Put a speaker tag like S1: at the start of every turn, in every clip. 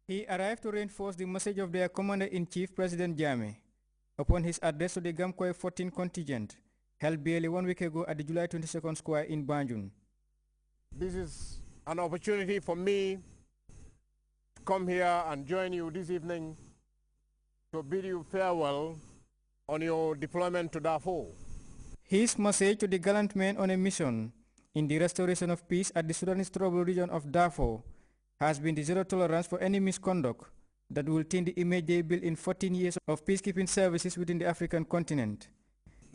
S1: He arrived to reinforce the message of their Commander-in-Chief, President Jammeh, upon his address to the Gamkoe 14 contingent, held barely 1 week ago at the July 22nd Square in Banjul.
S2: This is an opportunity for me to come here and join you this evening to bid you farewell on your deployment to Darfur.
S1: His message to the gallant men on a mission in the restoration of peace at the Sudanese troubled region of Darfur has been the zero tolerance for any misconduct that will taint the image they built in 14 years of peacekeeping services within the African continent.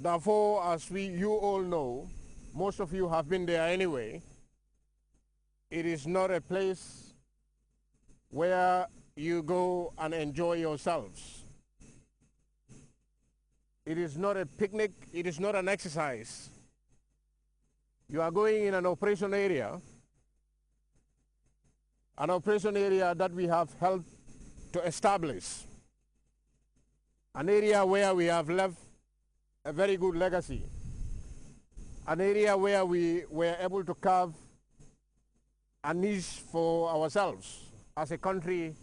S2: Darfur, as you all know, most of you have been there anyway, it is not a place where you go and enjoy yourselves. It is not a picnic, it is not an exercise. You are going in an operation area that we have helped to establish, an area where we have left a very good legacy, an area where we were able to carve a niche for ourselves as a country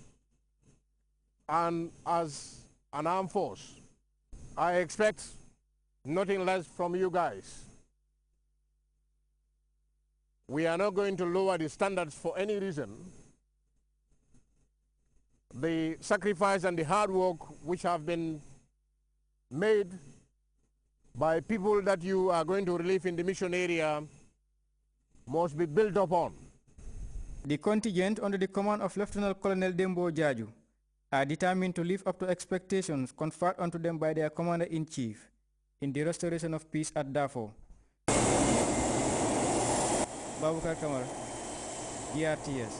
S2: and as an armed force. I expect nothing less from you guys. We are not going to lower the standards for any reason. The sacrifice and the hard work which have been made by people that you are going to relieve in the mission area must be built upon.
S1: The contingent under the command of Lieutenant Colonel Dembo Jaju are determined to live up to expectations conferred onto them by their Commander-in-Chief in the restoration of peace at Darfur. Babukar Kamara, Grts.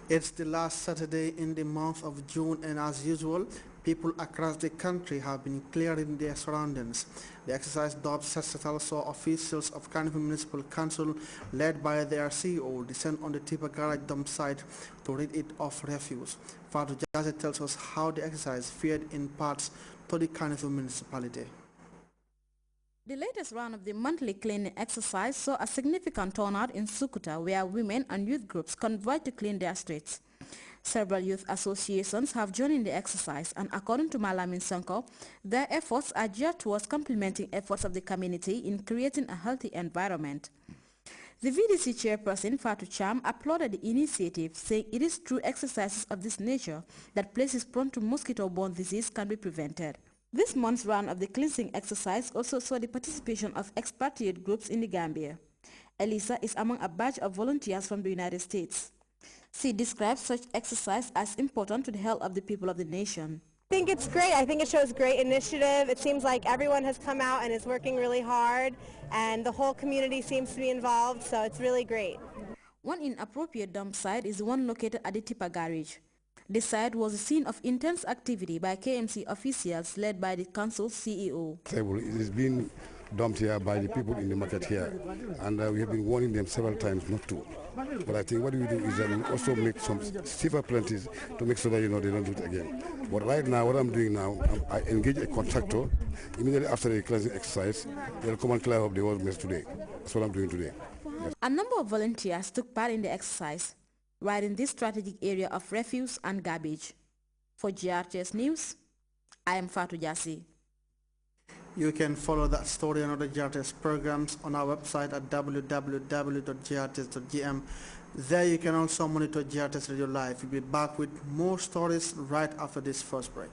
S3: It's the last Saturday in the month of June, and as usual, people across the country have been clearing their surroundings. The exercise dubbed Sassatal saw officials of Carnival Municipal Council, led by their CEO, descend on the Tipa Garage dump site to rid it of refuse. Fatu Jaze tells us how the exercise fared in parts to the Carnival municipality.
S4: The latest round of the monthly cleaning exercise saw a significant turnout in Sukuta, where women and youth groups convoyed to clean their streets. Several youth associations have joined in the exercise, and according to Malamin Sanko, their efforts are geared towards complementing efforts of the community in creating a healthy environment. The VDC chairperson, Fatu Cham, applauded the initiative, saying it is through exercises of this nature that places prone to mosquito-borne disease can be prevented. This month's round of the cleansing exercise also saw the participation of expatriate groups in the Gambia. Elisa is among a batch of volunteers from the United States. She describes such exercise as important to the health of the people of the nation.
S5: I think it's great. I think it shows great initiative. It seems like everyone has come out and is working really hard, and the whole community seems to be involved, so it's really great.
S4: One inappropriate dump site is the one located at the Tipa Garage. The site was a scene of intense activity by KMC officials led by the council's CEO.
S6: It has been dumped here by the people in the market here, and we have been warning them several times not to. But I think what we do is that we also make some stiffer penalties to make sure that they don't do it again. But right now, what I'm doing now, I engage a contractor. Immediately after the cleansing exercise, they'll come and clear up the whole mess today. That's what I'm doing today. Yes.
S4: A number of volunteers took part in the exercise, right in this strategic area of refuse and garbage. For GRTS News, I am Fatu Jasi.
S3: You can follow that story and other GRTS programs on our website at www.grts.gm. There you can also monitor GRTS Radio Live. We'll be back with more stories right after this first break.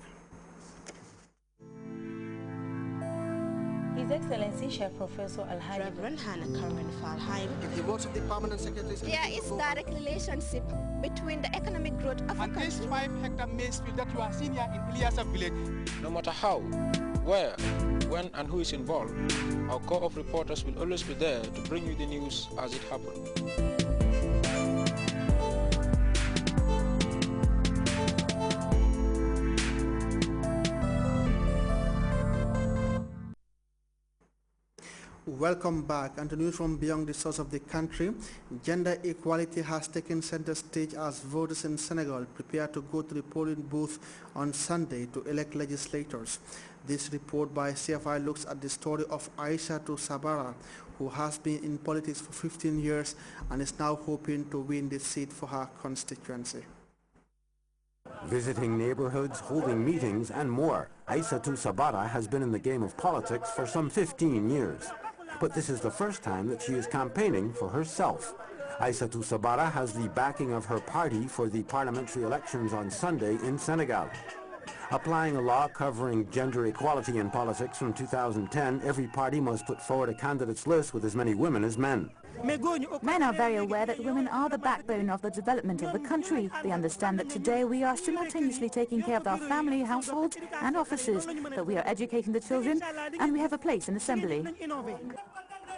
S7: His Excellency Sheikh Professor Alhaji
S8: Reverend Hannah Karen Falheim.
S3: In the words of the permanent secretary,
S8: There is direct relationship between the economic growth of a
S9: and
S3: country.
S9: this 5-hectare maize field that you are seeing here in Ilyasa village.
S10: No matter how, where, when and who is involved, our corps of reporters will always be there to bring you the news as it happens.
S3: Welcome back, and to news from beyond the source of the country. Gender equality has taken center stage as voters in Senegal prepare to go to the polling booth on Sunday to elect legislators. This report by CFI looks at the story of Aishatu Sabara, who has been in politics for 15 years and is now hoping to win the seat for her constituency.
S11: visiting neighborhoods, holding meetings, and more. Aissatou Sabara has been in the game of politics for some 15 years. But this is the first time that she is campaigning for herself. Aissatou Sabara has the backing of her party for the parliamentary elections on Sunday in Senegal. Applying a law covering gender equality in politics from 2010, every party must put forward a candidates list with as many women as men.
S12: Men are very aware that women are the backbone of the development of the country. They understand that today we are simultaneously taking care of our family, household and offices, that we are educating the children, and we have a place in assembly.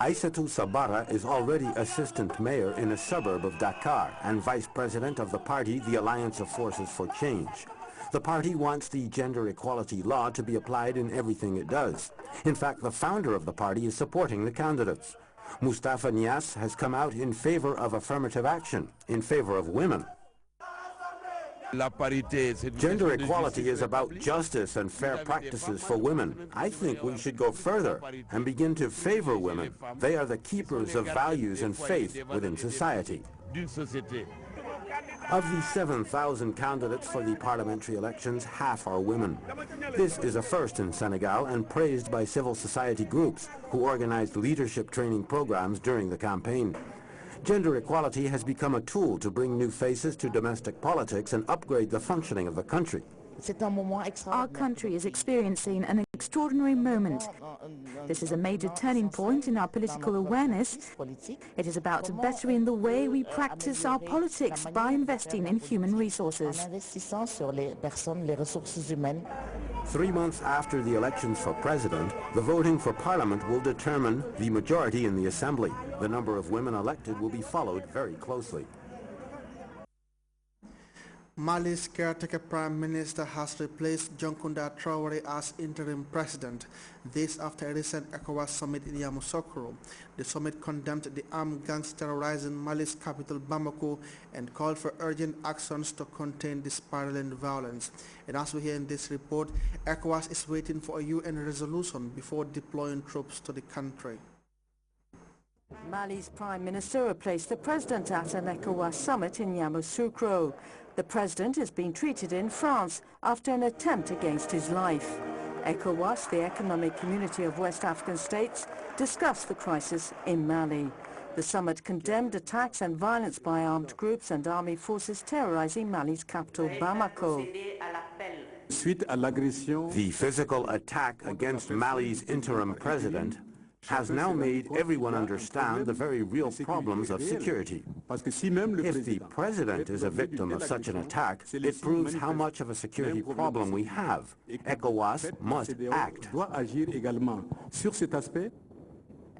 S11: Aissatou Sabara is already assistant mayor in a suburb of Dakar and vice president of the party, the Alliance of Forces for Change. The party wants the gender equality law to be applied in everything it does. In fact, the founder of the party is supporting the candidates. Mustafa Niasse has come out in favor of affirmative action, in favor of women. Gender equality is about justice and fair practices for women. I think we should go further and begin to favor women. They are the keepers of values and faith within society. Of the 7,000 candidates for the parliamentary elections, half are women. This is a first in Senegal and praised by civil society groups who organized leadership training programs during the campaign. Gender equality has become a tool to bring new faces to domestic politics and upgrade the functioning of the country.
S12: Our country is experiencing an extraordinary moment. This is a major turning point in our political awareness. It is about bettering the way we practice our politics by investing in human resources.
S11: 3 months after the elections for president, the voting for parliament will determine the majority in the assembly. The number of women elected will be followed very closely.
S3: Mali's caretaker prime minister has replaced Jonkunda Traore as interim president. This after a recent ECOWAS summit in Yamoussoukro. The summit condemned the armed gangs terrorizing Mali's capital Bamako and called for urgent actions to contain the spiraling violence. And as we hear in this report, ECOWAS is waiting for a UN resolution before deploying troops to the country.
S12: Mali's prime minister replaced the president at an ECOWAS summit in Yamoussoukro. The president is being treated in France after an attempt against his life. ECOWAS, the Economic Community of West African States, discussed the crisis in Mali. The summit condemned attacks and violence by armed groups and army forces terrorizing Mali's capital, Bamako.
S11: The physical attack against Mali's interim president has now made everyone understand the very real problems of security. If the president is a victim of such an attack, it proves how much of a security problem we have. ECOWAS must act.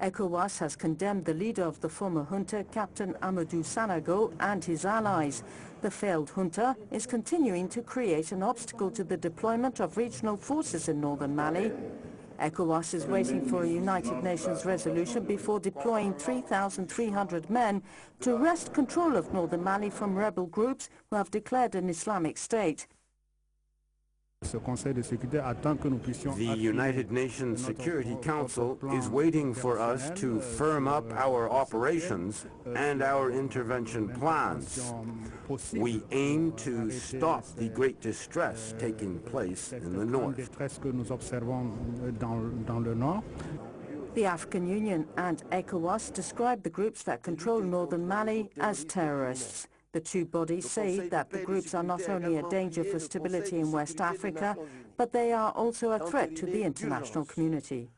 S12: ECOWAS has condemned the leader of the former junta, Captain Amadou Sanogo, and his allies. The failed junta is continuing to create an obstacle to the deployment of regional forces in northern Mali. ECOWAS is waiting for a United Nations resolution before deploying 3,300 men to wrest control of northern Mali from rebel groups who have declared an Islamic State.
S11: The United Nations Security Council is waiting for us to firm up our operations and our intervention plans. We aim to stop the great distress taking place in the north.
S12: The African Union and ECOWAS describe the groups that control northern Mali as terrorists. The two bodies say that the groups are not only a danger for stability in West Africa, but they are also a threat to the international community.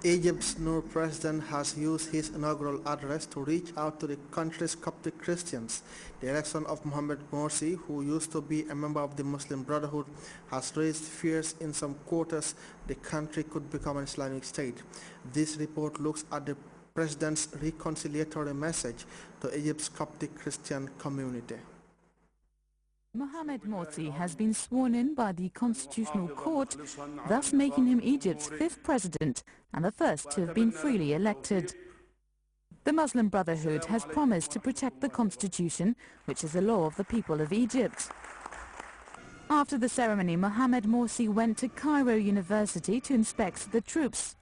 S3: Egypt's new president has used his inaugural address to reach out to the country's Coptic Christians. The election of Mohamed Morsi, who used to be a member of the Muslim Brotherhood, has raised fears in some quarters the country could become an Islamic state. This report looks at the president's reconciliatory message to Egypt's Coptic Christian community.
S13: Mohamed Morsi has been sworn in by the Constitutional Court, thus making him Egypt's 5th president and the first to have been freely elected. The Muslim Brotherhood has promised to protect the constitution, which is the law of the people of Egypt. After the ceremony, Mohamed Morsi went to Cairo University to inspect the troops.